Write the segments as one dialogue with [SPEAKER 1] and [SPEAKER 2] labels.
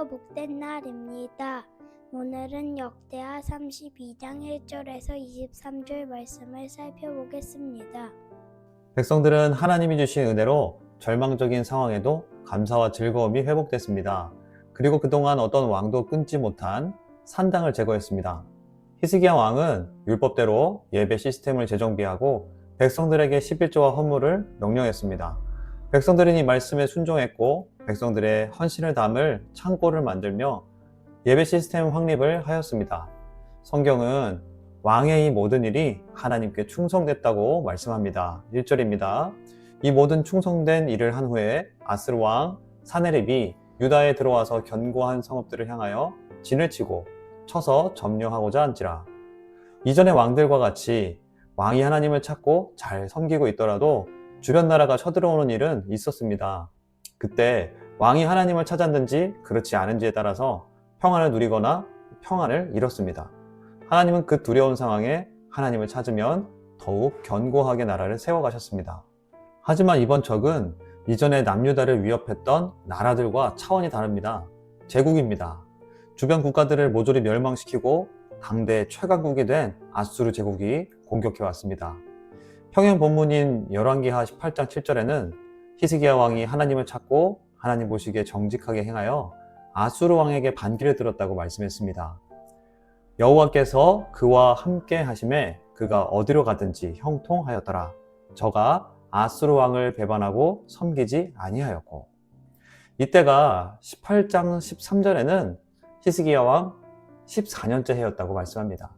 [SPEAKER 1] 드디어 복된 날입니다. 오늘은 역대하 32장 1절에서 23절 말씀을 살펴보겠습니다.
[SPEAKER 2] 백성들은 하나님이 주신 은혜로 절망적인 상황에도 감사와 즐거움이 회복됐습니다. 그리고 그동안 어떤 왕도 끊지 못한 산당을 제거했습니다. 히스기야 왕은 율법대로 예배 시스템을 재정비하고 백성들에게 11조와 헌물을 명령했습니다. 백성들은 이 말씀에 순종했고 백성들의 헌신을 담을 창고를 만들며 예배 시스템 확립을 하였습니다. 성경은 왕의 이 모든 일이 하나님께 충성됐다고 말씀합니다. 1절입니다. 이 모든 충성된 일을 한 후에 아스르 왕 사네립이 유다에 들어와서 견고한 성읍들을 향하여 진을 치고 쳐서 점령하고자 한지라. 이전의 왕들과 같이 왕이 하나님을 찾고 잘 섬기고 있더라도 주변 나라가 쳐들어오는 일은 있었습니다. 그때 왕이 하나님을 찾았는지 그렇지 않은지에 따라서 평안을 누리거나 평안을 잃었습니다. 하나님은 그 두려운 상황에 하나님을 찾으면 더욱 견고하게 나라를 세워가셨습니다. 하지만 이번 적은 이전에 남유다를 위협했던 나라들과 차원이 다릅니다. 제국입니다. 주변 국가들을 모조리 멸망시키고 당대 최강국이 된 아수르 제국이 공격해왔습니다. 평행 본문인 열왕기하 18장 7절에는 히스기야 왕이 하나님을 찾고 하나님 보시기에 정직하게 행하여 아수르 왕에게 반기를 들었다고 말씀했습니다. 여호와께서 그와 함께 하심에 그가 어디로 가든지 형통하였더라. 저가 아수르 왕을 배반하고 섬기지 아니하였고. 이때가 18장 13절에는 히스기야 왕 14년째 해였다고 말씀합니다.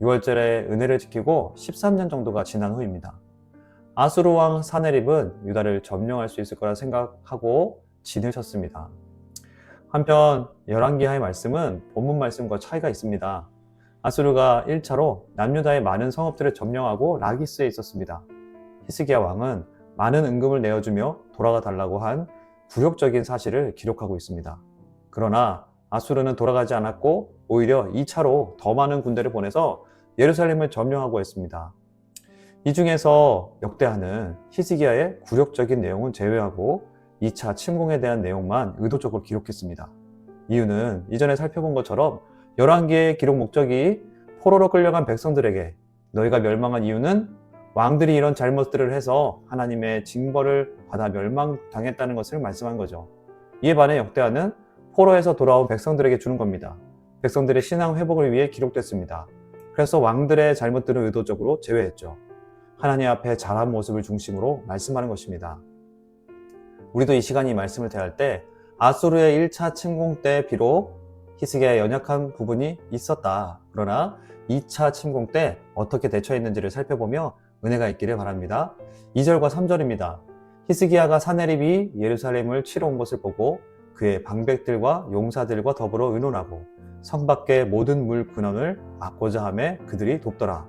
[SPEAKER 2] 6월절에 은혜를 지키고 13년 정도가 지난 후입니다. 아수르 왕 사네립은 유다를 점령할 수 있을 거라 생각하고 진을 쳤습니다. 한편 열왕기하의 말씀은 본문 말씀과 차이가 있습니다. 아수르가 1차로 남유다의 많은 성읍들을 점령하고 라기스에 있었습니다. 히스기야 왕은 많은 은금을 내어주며 돌아가 달라고 한 굴욕적인 사실을 기록하고 있습니다. 그러나 아수르는 돌아가지 않았고 오히려 2차로 더 많은 군대를 보내서 예루살렘을 점령하고 했습니다. 이 중에서 역대하는 히스기야의 굴욕적인 내용은 제외하고 2차 침공에 대한 내용만 의도적으로 기록했습니다. 이유는 이전에 살펴본 것처럼 열왕기의 기록 목적이 포로로 끌려간 백성들에게 너희가 멸망한 이유는 왕들이 이런 잘못들을 해서 하나님의 징벌을 받아 멸망당했다는 것을 말씀한 거죠. 이에 반해 역대하는 포로에서 돌아온 백성들에게 주는 겁니다. 백성들의 신앙 회복을 위해 기록됐습니다. 그래서 왕들의 잘못들을 의도적으로 제외했죠. 하나님 앞에 잘한 모습을 중심으로 말씀하는 것입니다. 우리도 이 시간에 이 말씀을 대할 때 아수르의 1차 침공 때 비록 히스기야의 연약한 부분이 있었다. 그러나 2차 침공 때 어떻게 대처했는지를 살펴보며 은혜가 있기를 바랍니다. 2절과 3절입니다. 히스기야가 사네립이 예루살렘을 치러 온 것을 보고 그의 방백들과 용사들과 더불어 의논하고 성 밖의 모든 물 근원을 막고자 하며 그들이 돕더라.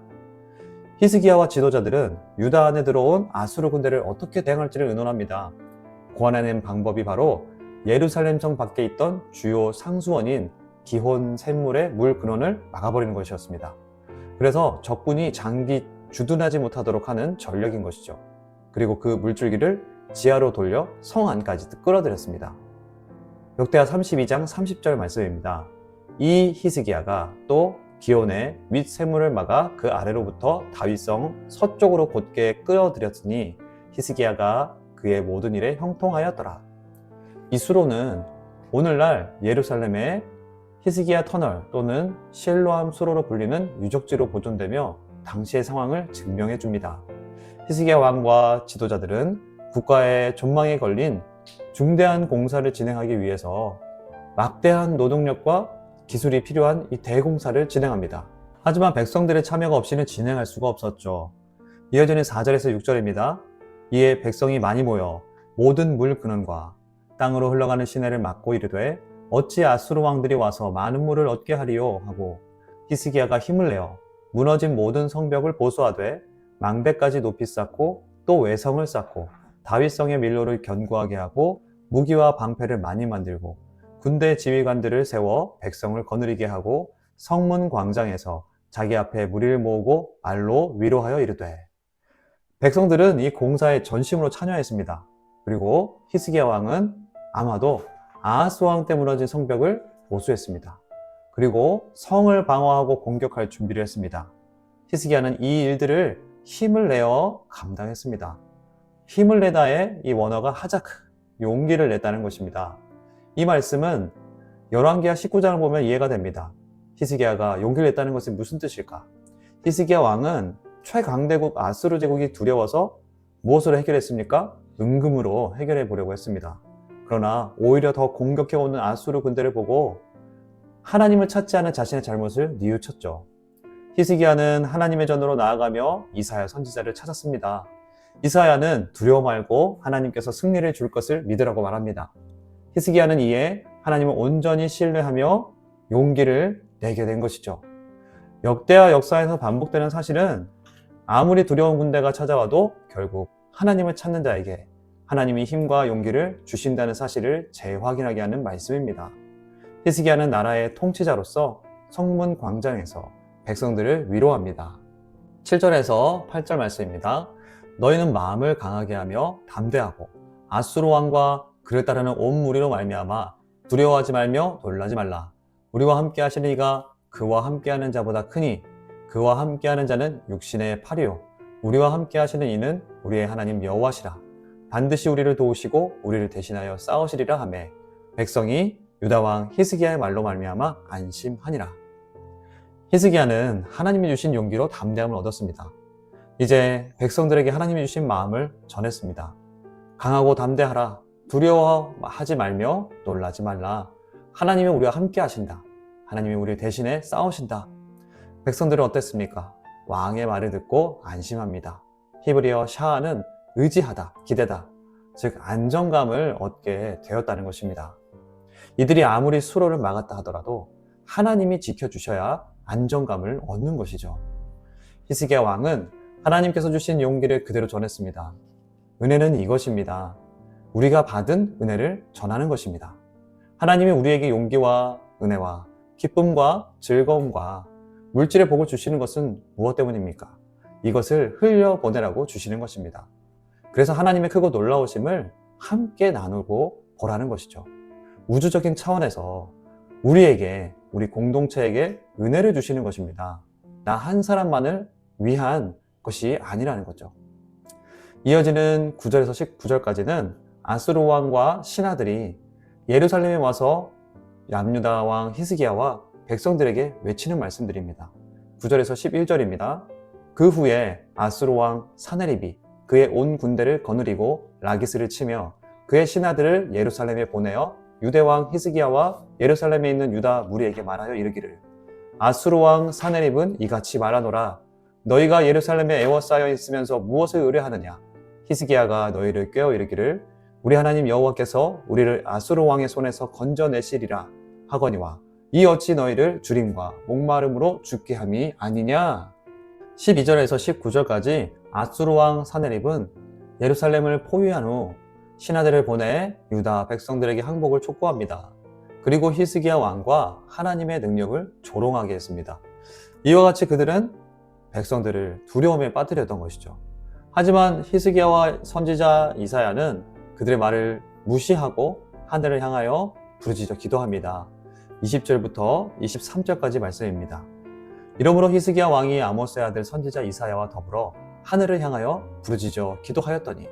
[SPEAKER 2] 히스기야와 지도자들은 유다 안에 들어온 아수르 군대를 어떻게 대응할지를 의논합니다. 고안해낸 방법이 바로 예루살렘 성 밖에 있던 주요 상수원인 기혼 샘물의 물 근원을 막아버리는 것이었습니다. 그래서 적군이 장기 주둔하지 못하도록 하는 전략인 것이죠. 그리고 그 물줄기를 지하로 돌려 성 안까지 끌어들였습니다. 역대하 32장 30절 말씀입니다. 이 히스기야가 또 기온의 윗 샘물을 막아 그 아래로부터 다윗성 서쪽으로 곧게 끌어들였으니 히스기야가 그의 모든 일에 형통하였더라. 이 수로는 오늘날 예루살렘의 히스기야 터널 또는 실로암 수로로 불리는 유적지로 보존되며 당시의 상황을 증명해 줍니다. 히스기야 왕과 지도자들은 국가의 존망에 걸린 중대한 공사를 진행하기 위해서 막대한 노동력과 기술이 필요한 이 대공사를 진행합니다. 하지만 백성들의 참여가 없이는 진행할 수가 없었죠. 이어지는 4절에서 6절입니다. 이에 백성이 많이 모여 모든 물 근원과 땅으로 흘러가는 시내를 막고 이르되 어찌 아수르 왕들이 와서 많은 물을 얻게 하리요 하고 히스기야가 힘을 내어 무너진 모든 성벽을 보수하되 망대까지 높이 쌓고 또 외성을 쌓고 다윗성의 밀로를 견고하게 하고 무기와 방패를 많이 만들고 군대 지휘관들을 세워 백성을 거느리게 하고 성문 광장에서 자기 앞에 무리를 모으고 말로 위로하여 이르되. 백성들은 이 공사에 전심으로 참여했습니다. 그리고 히스기야 왕은 아마도 아하스 왕 때 무너진 성벽을 보수했습니다. 그리고 성을 방어하고 공격할 준비를 했습니다. 히스기야는 이 일들을 힘을 내어 감당했습니다. 힘을 내다의 이 원어가 하자크, 용기를 냈다는 것입니다. 이 말씀은 열왕기하 19장을 보면 이해가 됩니다. 히스기야가 용기를 냈다는 것이 무슨 뜻일까? 히스기야 왕은 최강대국 아수르 제국이 두려워서 무엇으로 해결했습니까? 은금으로 해결해 보려고 했습니다. 그러나 오히려 더 공격해오는 아수르 군대를 보고 하나님을 찾지 않은 자신의 잘못을 뉘우쳤죠. 히스기야는 하나님의 전으로 나아가며 이사야 선지자를 찾았습니다. 이사야는 두려워 말고 하나님께서 승리를 줄 것을 믿으라고 말합니다. 히스기야는 이에 하나님을 온전히 신뢰하며 용기를 내게 된 것이죠. 역대와 역사에서 반복되는 사실은 아무리 두려운 군대가 찾아와도 결국 하나님을 찾는 자에게 하나님이 힘과 용기를 주신다는 사실을 재확인하게 하는 말씀입니다. 히스기야는 나라의 통치자로서 성문 광장에서 백성들을 위로합니다. 7절에서 8절 말씀입니다. 너희는 마음을 강하게 하며 담대하고 아수르 왕과 그를 따르는 온 무리로 말미암아 두려워하지 말며 놀라지 말라. 우리와 함께 하시는 이가 그와 함께하는 자보다 크니 그와 함께하는 자는 육신의 팔이요 우리와 함께 하시는 이는 우리의 하나님 여호와시라. 반드시 우리를 도우시고 우리를 대신하여 싸우시리라 하매 백성이 유다 왕 히스기야의 말로 말미암아 안심하니라. 히스기야는 하나님이 주신 용기로 담대함을 얻었습니다. 이제 백성들에게 하나님이 주신 마음을 전했습니다. 강하고 담대하라. 두려워하지 말며 놀라지 말라. 하나님이 우리와 함께 하신다. 하나님이 우리 대신에 싸우신다. 백성들은 어땠습니까? 왕의 말을 듣고 안심합니다. 히브리어 샤아는 의지하다, 기대다, 즉 안정감을 얻게 되었다는 것입니다. 이들이 아무리 수로를 막았다 하더라도 하나님이 지켜주셔야 안정감을 얻는 것이죠. 히스기야 왕은 하나님께서 주신 용기를 그대로 전했습니다. 은혜는 이것입니다. 우리가 받은 은혜를 전하는 것입니다. 하나님이 우리에게 용기와 은혜와 기쁨과 즐거움과 물질의 복을 주시는 것은 무엇 때문입니까? 이것을 흘려보내라고 주시는 것입니다. 그래서 하나님의 크고 놀라우심을 함께 나누고 보라는 것이죠. 우주적인 차원에서 우리에게, 우리 공동체에게 은혜를 주시는 것입니다. 나 한 사람만을 위한 것이 아니라는 거죠. 이어지는 9절에서 19절까지는 아수르 왕과 신하들이 예루살렘에 와서 남유다 왕 히스기야와 백성들에게 외치는 말씀들입니다. 9절에서 11절입니다. 그 후에 아수르 왕 사네립이 그의 온 군대를 거느리고 라기스를 치며 그의 신하들을 예루살렘에 보내어 유대 왕 히스기야와 예루살렘에 있는 유다 무리에게 말하여 이르기를 아수르 왕 사네립은 이같이 말하노라. 너희가 예루살렘에 애워싸여 있으면서 무엇을 의뢰하느냐? 히스기야가 너희를 꾀어 이르기를 우리 하나님 여호와께서 우리를 아수르 왕의 손에서 건져내시리라 하거니와 이 어찌 너희를 주림과 목마름으로 죽게 함이 아니냐? 12절에서 19절까지 아수르 왕 사네립은 예루살렘을 포위한 후 신하들을 보내 유다 백성들에게 항복을 촉구합니다. 그리고 히스기야 왕과 하나님의 능력을 조롱하게 했습니다. 이와 같이 그들은 백성들을 두려움에 빠뜨렸던 것이죠. 하지만 히스기야와 선지자 이사야는 그들의 말을 무시하고 하늘을 향하여 부르짖어 기도합니다. 20절부터 23절까지 말씀입니다. 이러므로 히스기야 왕이 아모스의 아들 선지자 이사야와 더불어 하늘을 향하여 부르짖어 기도하였더니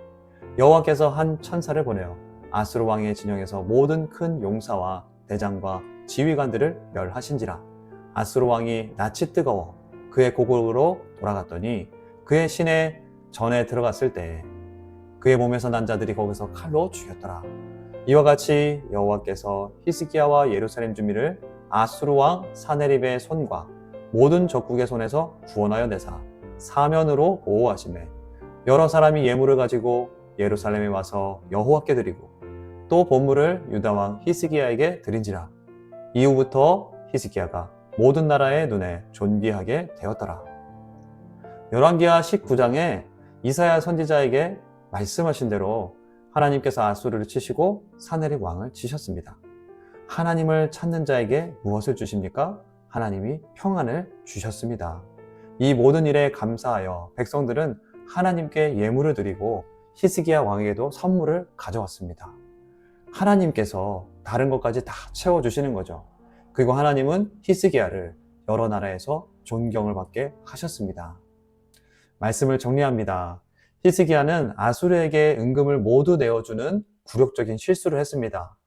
[SPEAKER 2] 여호와께서 한 천사를 보내어 아수르 왕의 진영에서 모든 큰 용사와 대장과 지휘관들을 멸하신지라. 아수르 왕이 낯이 뜨거워 그의 고국으로 돌아갔더니 그의 시내 전에 들어갔을 때 그의 몸에서 난 자들이 거기서 칼로 죽였더라. 이와 같이 여호와께서 히스기야와 예루살렘 주민을 아수르 왕 사네립의 손과 모든 적국의 손에서 구원하여 내사 사면으로 보호하시매 여러 사람이 예물을 가지고 예루살렘에 와서 여호와께 드리고 또 본물을 유다 왕 히스기야에게 드린지라. 이후부터 히스기야가 모든 나라의 눈에 존귀하게 되었더라. 열왕기하 19장에 이사야 선지자에게 말씀하신 대로 하나님께서 아수르를 치시고 사네립 왕을 치셨습니다. 하나님을 찾는 자에게 무엇을 주십니까? 하나님이 평안을 주셨습니다. 이 모든 일에 감사하여 백성들은 하나님께 예물을 드리고 히스기야 왕에게도 선물을 가져왔습니다. 하나님께서 다른 것까지 다 채워주시는 거죠. 그리고 하나님은 히스기야를 여러 나라에서 존경을 받게 하셨습니다. 말씀을 정리합니다. 히스기야는 아수르에게 은금을 모두 내어주는 굴욕적인 실수를 했습니다.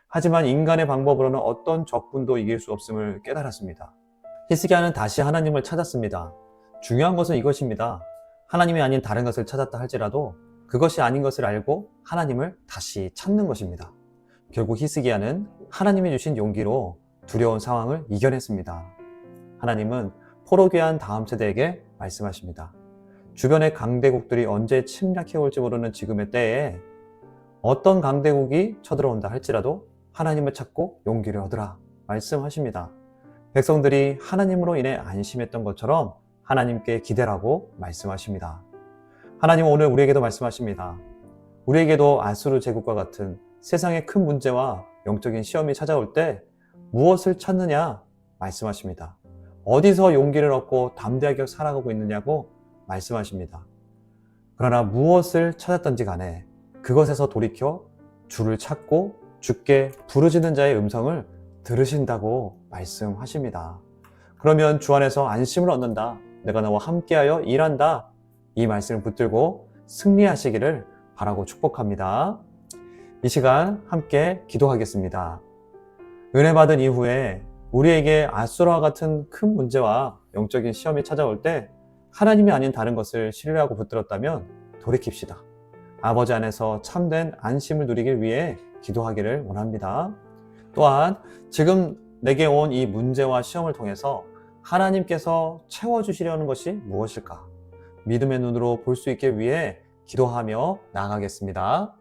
[SPEAKER 2] 하지만 인간의 방법으로는 어떤 적군도 이길 수 없음을 깨달았습니다. 히스기야는 다시 하나님을 찾았습니다. 중요한 것은 이것입니다. 하나님이 아닌 다른 것을 찾았다 할지라도 그것이 아닌 것을 알고 하나님을 다시 찾는 것입니다. 결국 히스기야는 하나님이 주신 용기로 두려운 상황을 이겨냈습니다. 하나님은 포로귀한 다음 세대에게 말씀하십니다. 주변의 강대국들이 언제 침략해 올지 모르는 지금의 때에 어떤 강대국이 쳐들어온다 할지라도 하나님을 찾고 용기를 얻으라 말씀하십니다. 백성들이 하나님으로 인해 안심했던 것처럼 하나님께 기대라고 말씀하십니다. 하나님은 오늘 우리에게도 말씀하십니다. 우리에게도 아수르 제국과 같은 세상의 큰 문제와 영적인 시험이 찾아올 때 무엇을 찾느냐 말씀하십니다. 어디서 용기를 얻고 담대하게 살아가고 있느냐고 말씀하십니다. 그러나 무엇을 찾았던지 간에 그것에서 돌이켜 주를 찾고 주께 부르짖는 자의 음성을 들으신다고 말씀하십니다. 그러면 주 안에서 안심을 얻는다. 내가 너와 함께하여 일한다. 이 말씀을 붙들고 승리하시기를 바라고 축복합니다. 이 시간 함께 기도하겠습니다. 은혜 받은 이후에 우리에게 아수르와 같은 큰 문제와 영적인 시험이 찾아올 때 하나님이 아닌 다른 것을 신뢰하고 붙들었다면 돌이킵시다. 아버지 안에서 참된 안심을 누리길 위해 기도하기를 원합니다. 또한 지금 내게 온 이 문제와 시험을 통해서 하나님께서 채워주시려는 것이 무엇일까? 믿음의 눈으로 볼 수 있게 위해 기도하며 나아가겠습니다.